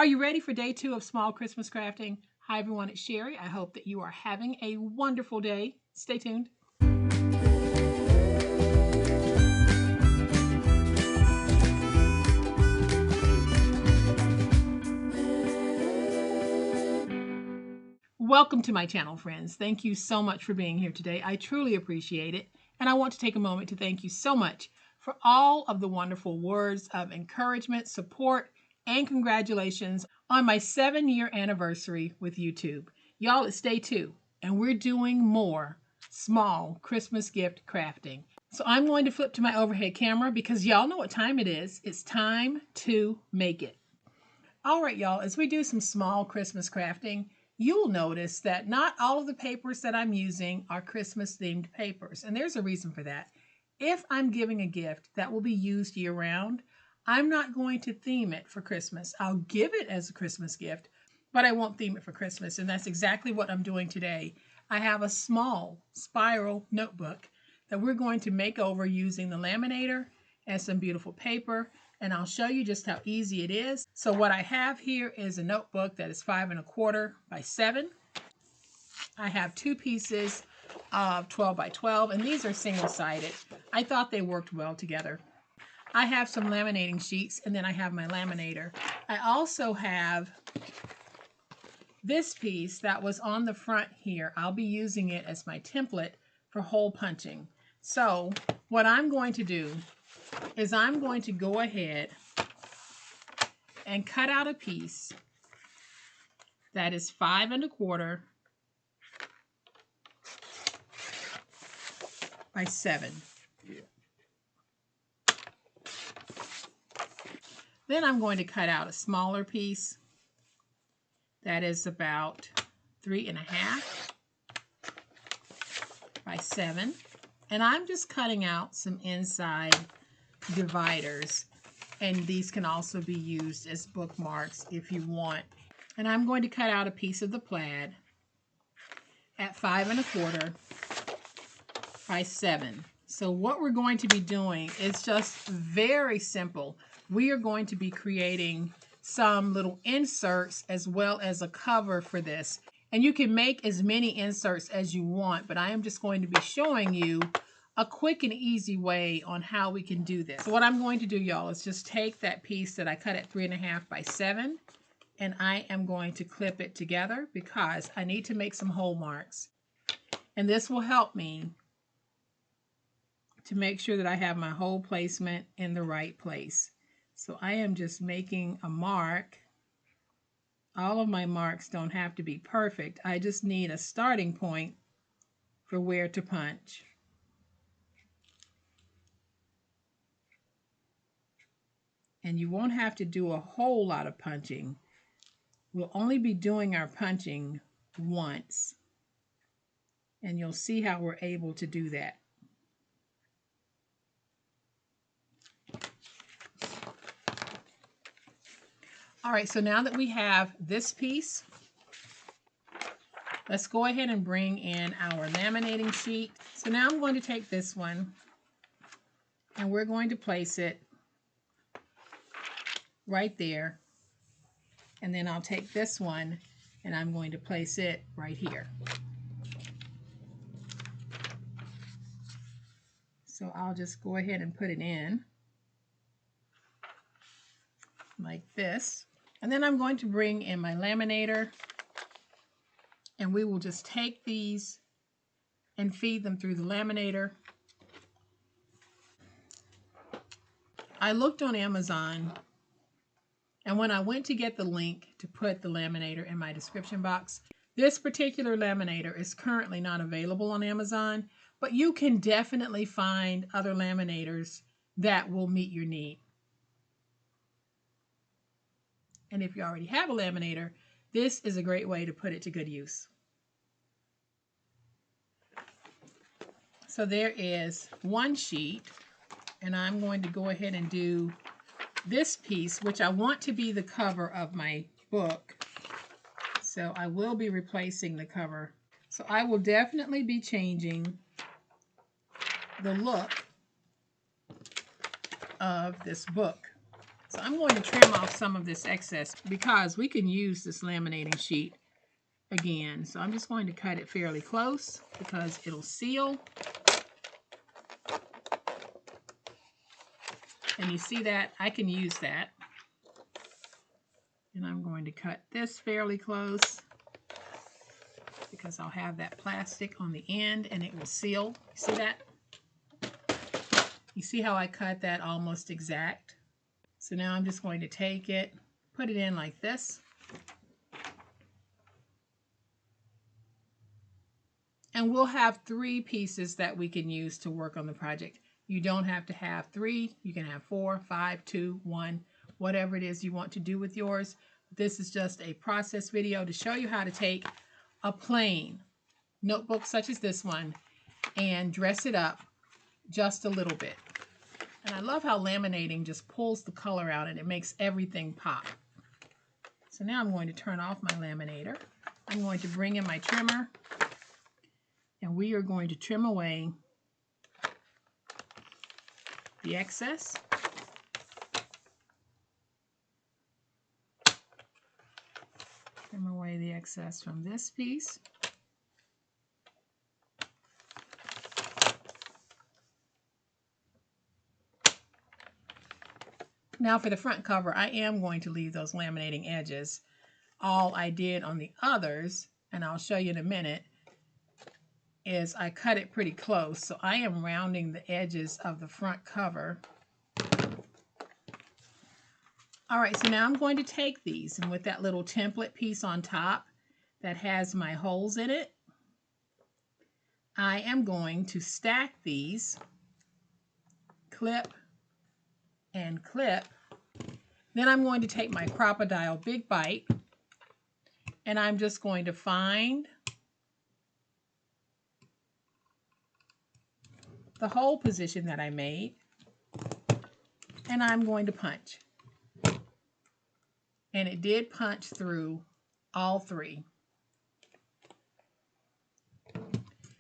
Are you ready for day 2 of Small Christmas Crafting? Hi everyone, it's Sherry. I hope that you are having a wonderful day. Stay tuned. Welcome to my channel, friends. Thank you so much for being here today. I truly appreciate it. And I want to take a moment to thank you so much for all of the wonderful words of encouragement, support, and congratulations on my 7-year anniversary with YouTube. Y'all, it's day 2, and we're doing more small Christmas gift crafting. So I'm going to flip to my overhead camera because y'all know what time it is. It's time to make it. All right, y'all, as we do some small Christmas crafting, you'll notice that not all of the papers that I'm using are Christmas-themed papers, and there's a reason for that. If I'm giving a gift that will be used year-round, I'm not going to theme it for Christmas. I'll give it as a Christmas gift, but I won't theme it for Christmas, and that's exactly what I'm doing today. I have a small spiral notebook that we're going to make over using the laminator and some beautiful paper, and I'll show you just how easy it is. So what I have here is a notebook that is 5 1/4 by 7. I have 2 pieces of 12 by 12, and these are single-sided. I thought they worked well together. I have some laminating sheets, and then I have my laminator. I also have this piece that was on the front here. I'll be using it as my template for hole punching. So what I'm going to do is I'm going to go ahead and cut out a piece that is 5 1/4 by 7. Then I'm going to cut out a smaller piece that is about 3 1/2 by 7. And I'm just cutting out some inside dividers, and these can also be used as bookmarks if you want. And I'm going to cut out a piece of the plaid at 5 1/4 by 7. So what we're going to be doing is just very simple. We are going to be creating some little inserts as well as a cover for this. And you can make as many inserts as you want, but I am just going to be showing you a quick and easy way on how we can do this. So what I'm going to do, y'all, is just take that piece that I cut at 3 1/2 by 7, and I am going to clip it together because I need to make some hole marks. And this will help me to make sure that I have my hole placement in the right place. So I am just making a mark. All of my marks don't have to be perfect. I just need a starting point for where to punch. And you won't have to do a whole lot of punching. We'll only be doing our punching once. And you'll see how we're able to do that. All right, so now that we have this piece, let's go ahead and bring in our laminating sheet. So now I'm going to take this one and we're going to place it right there. And then I'll take this one and I'm going to place it right here. So I'll just go ahead and put it in like this. And then I'm going to bring in my laminator, and we will just take these and feed them through the laminator. I looked on Amazon, and when I went to get the link to put the laminator in my description box, this particular laminator is currently not available on Amazon, but you can definitely find other laminators that will meet your need. And if you already have a laminator, this is a great way to put it to good use. So there is one sheet, and I'm going to go ahead and do this piece, which I want to be the cover of my book. So I will be replacing the cover. So I will definitely be changing the look of this book. So I'm going to trim off some of this excess because we can use this laminating sheet again. So I'm just going to cut it fairly close because it'll seal. And you see that? I can use that. And I'm going to cut this fairly close because I'll have that plastic on the end and it will seal. You see that? You see how I cut that almost exact? So now I'm just going to take it, put it in like this. And we'll have 3 pieces that we can use to work on the project. You don't have to have 3. You can have 4, 5, 2, 1, whatever it is you want to do with yours. This is just a process video to show you how to take a plain notebook such as this one and dress it up just a little bit. And I love how laminating just pulls the color out and it makes everything pop. So now I'm going to turn off my laminator. I'm going to bring in my trimmer and we are going to trim away the excess. Trim away the excess from this piece. Now for the front cover, I am going to leave those laminating edges. All I did on the others, and I'll show you in a minute, is I cut it pretty close. So I am rounding the edges of the front cover. All right, so now I'm going to take these, and with that little template piece on top that has my holes in it, I am going to stack these, clip and clip. Then I'm going to take my Crocodile Big Bite and I'm just going to find the hole position that I made and I'm going to punch. And it did punch through all 3.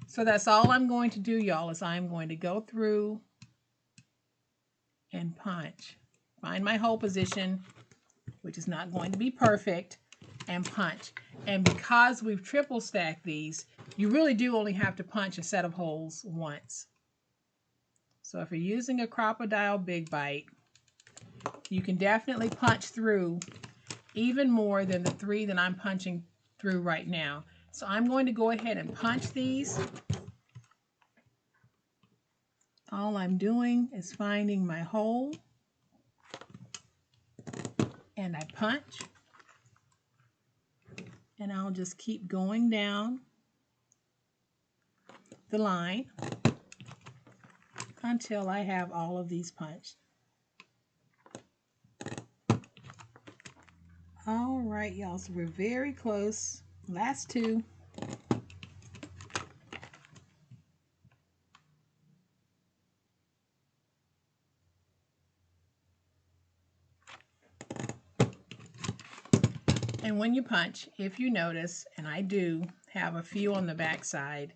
So that's all I'm going to do, y'all, is I'm going to go through and punch. Find my hole position, which is not going to be perfect, and punch. And because we've triple stacked these, you really do only have to punch a set of holes once. So if you're using a Crocodile Big Bite, you can definitely punch through even more than the 3 that I'm punching through right now. So I'm going to go ahead and punch these. All I'm doing is finding my hole and I punch. And I'll just keep going down the line until I have all of these punched. All right, y'all, so we're very close. Last 2. And when you punch, if you notice, and I do have a few on the back side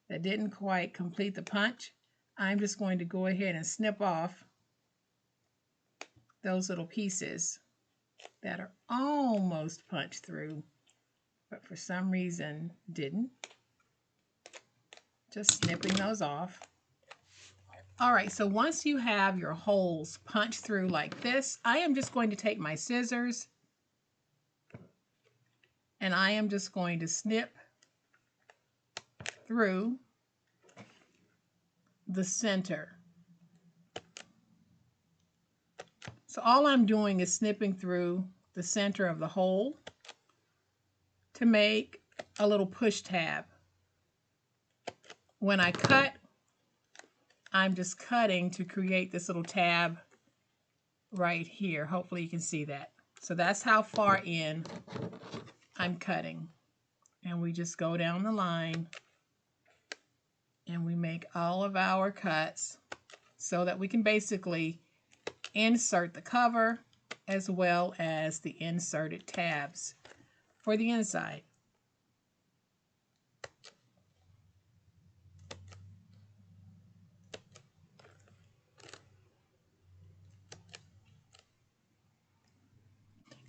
that didn't quite complete the punch, I'm just going to go ahead and snip off those little pieces that are almost punched through, but for some reason didn't. Just snipping those off. All right, so once you have your holes punched through like this, I am just going to take my scissors and I am just going to snip through the center. So all I'm doing is snipping through the center of the hole to make a little push tab. When I cut, I'm just cutting to create this little tab right here. Hopefully you can see that. So that's how far in I'm cutting. And we just go down the line and we make all of our cuts so that we can basically insert the cover as well as the inserted tabs for the inside.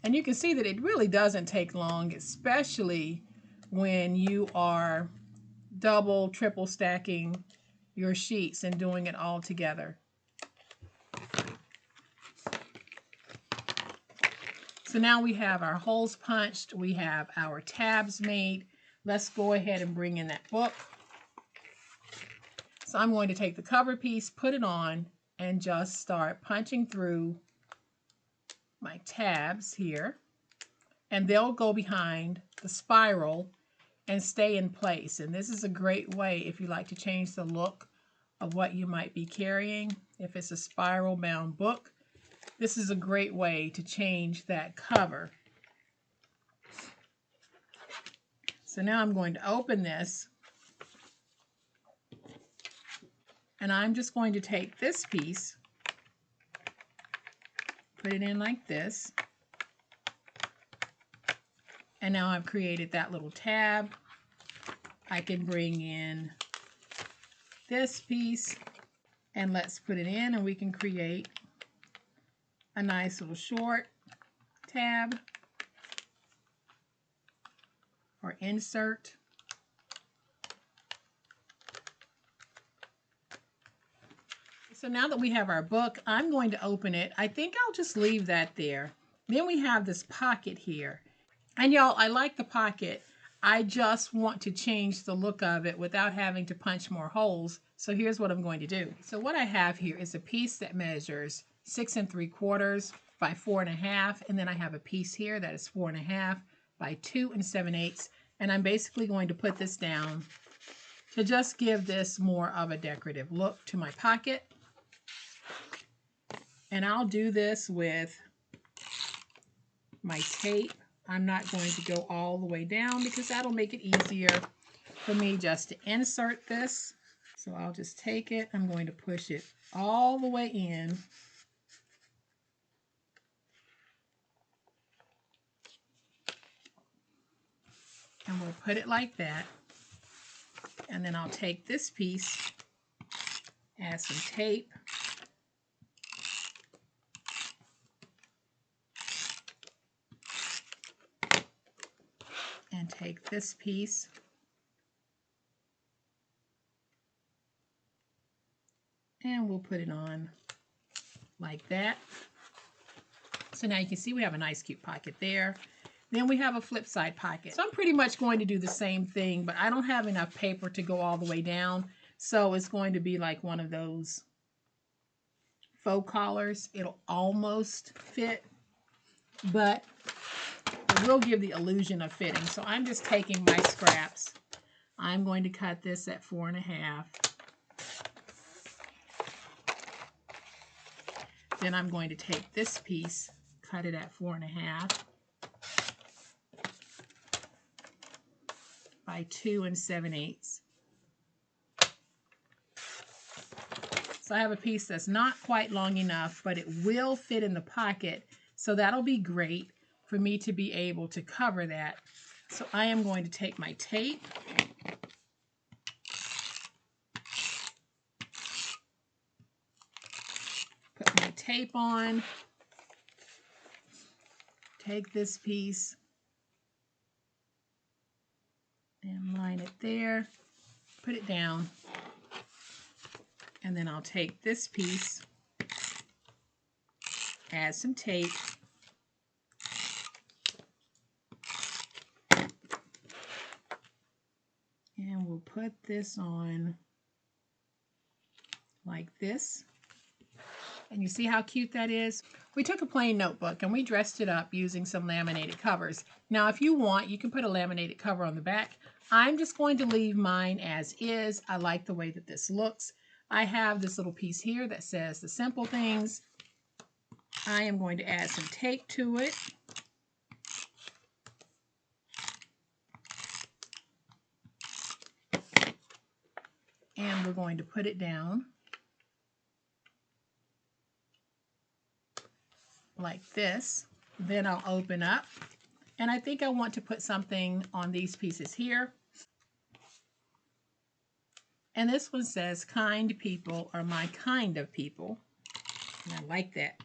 And you can see that it really doesn't take long, especially when you are double, triple stacking your sheets and doing it all together. So now we have our holes punched, we have our tabs made. Let's go ahead and bring in that book. So I'm going to take the cover piece, put it on, and just start punching through my tabs here. And they'll go behind the spiral and stay in place. And this is a great way if you like to change the look of what you might be carrying. If it's a spiral bound book, this is a great way to change that cover. So now I'm going to open this, and I'm just going to take this piece, put it in like this, and now I've created that little tab. I can bring in this piece, and let's put it in, and we can create a nice little short tab or insert. So now that we have our book, I'm going to open it. I think I'll just leave that there. Then we have this pocket here. And y'all, I like the pocket. I just want to change the look of it without having to punch more holes. So here's what I'm going to do. So what I have here is a piece that measures 6 3/4 by 4 1/2, and then I have a piece here that is 4 1/2 by 2 7/8, and I'm basically going to put this down to just give this more of a decorative look to my pocket. And I'll do this with my tape. I'm not going to go all the way down because that'll make it easier for me just to insert this. So I'll just take it, I'm going to push it all the way in. And we'll put it like that. And then I'll take this piece, add some tape, and take this piece, and we'll put it on like that. So now you can see we have a nice cute pocket there. Then we have a flip side pocket. So I'm pretty much going to do the same thing, but I don't have enough paper to go all the way down. So it's going to be like one of those faux collars. It'll almost fit, but it will give the illusion of fitting. So I'm just taking my scraps. I'm going to cut this at 4 1/2. Then I'm going to take this piece, cut it at 4 1/2 by 2 7/8. So I have a piece that's not quite long enough, but it will fit in the pocket. So that'll be great for me to be able to cover that. So I am going to take my tape, put my tape on, take this piece and line it there, put it down, and then I'll take this piece, add some tape, and we'll put this on like this. And you see how cute that is? We took a plain notebook and we dressed it up using some laminated covers. Now, if you want, you can put a laminated cover on the back. I'm just going to leave mine as is. I like the way that this looks. I have this little piece here that says the simple things. I am going to add some tape to it. And we're going to put it down like this. Then I'll open up, and I think I want to put something on these pieces here. And this one says, kind people are my kind of people. And I like that.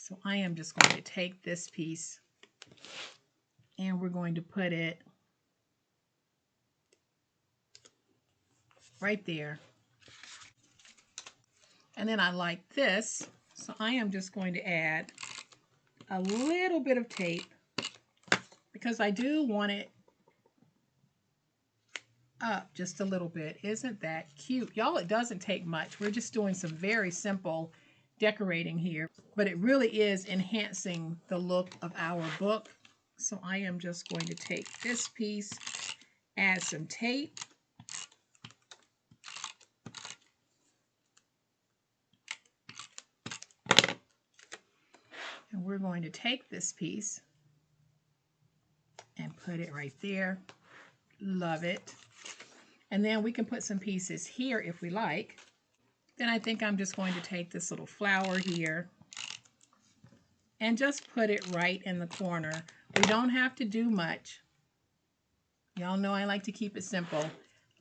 So I am just going to take this piece and we're going to put it right there. And then I like this, so I am just going to add a little bit of tape because I do want it up just a little bit. Isn't that cute? Y'all, it doesn't take much. We're just doing some very simple decorating here, but it really is enhancing the look of our book. So I am just going to take this piece, add some tape, and we're going to take this piece and put it right there. Love it. And then we can put some pieces here if we like. Then I think I'm just going to take this little flower here and just put it right in the corner. We don't have to do much. Y'all know I like to keep it simple,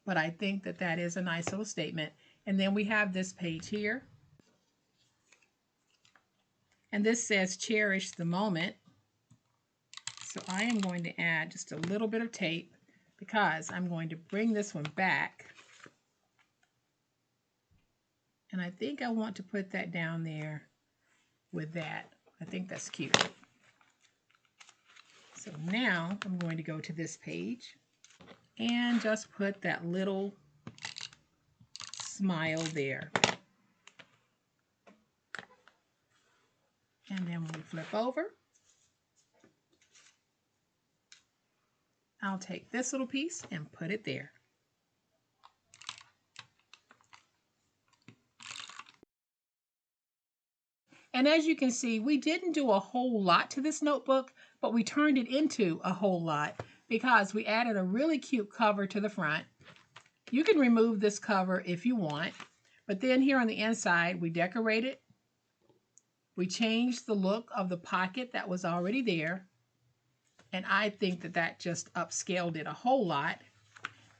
but I think that that is a nice little statement. And then we have this page here. And this says cherish the moment. So I am going to add just a little bit of tape because I'm going to bring this one back. And I think I want to put that down there with that. I think that's cute. So now I'm going to go to this page and just put that little smile there. And then we flip over. I'll take this little piece and put it there. And as you can see, we didn't do a whole lot to this notebook, but we turned it into a whole lot because we added a really cute cover to the front. You can remove this cover if you want, but then here on the inside, we decorated. We changed the look of the pocket that was already there, and I think that that just upscaled it a whole lot.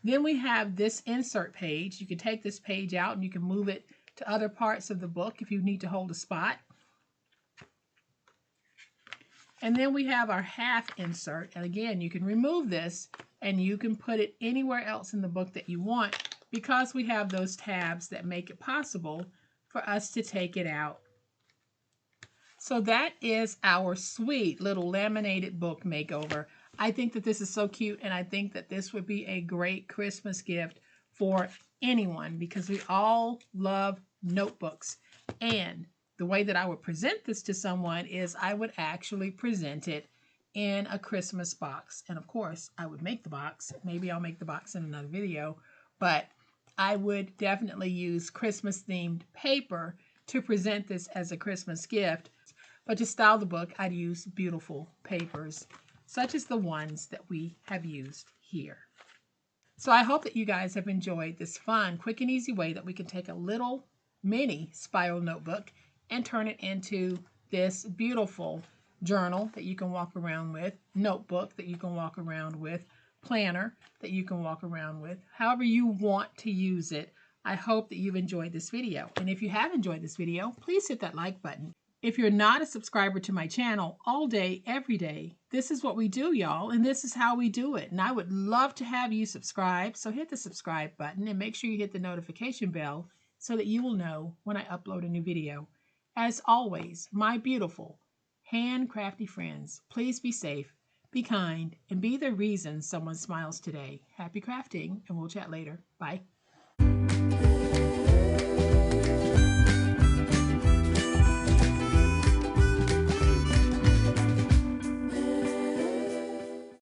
Then we have this insert page. You can take this page out and you can move it to other parts of the book if you need to hold a spot. And then we have our half insert, and again, you can remove this and you can put it anywhere else in the book that you want because we have those tabs that make it possible for us to take it out. So that is our sweet little laminated book makeover. I think that this is so cute, and I think that this would be a great Christmas gift for anyone because we all love notebooks. And the way that I would present this to someone is I would actually present it in a Christmas box. And of course, I would make the box. Maybe I'll make the box in another video, but I would definitely use Christmas-themed paper to present this as a Christmas gift. But to style the book, I'd use beautiful papers, such as the ones that we have used here. So I hope that you guys have enjoyed this fun, quick and easy way that we can take a little mini spiral notebook and turn it into this beautiful journal that you can walk around with, notebook that you can walk around with, planner that you can walk around with, however you want to use it. I hope that you've enjoyed this video. And if you have enjoyed this video, please hit that like button. If you're not a subscriber to my channel, all day, every day, this is what we do, y'all, and this is how we do it. And I would love to have you subscribe, so hit the subscribe button and make sure you hit the notification bell so that you will know when I upload a new video. As always, my beautiful, handcrafty friends, please be safe, be kind, and be the reason someone smiles today. Happy crafting, and we'll chat later. Bye.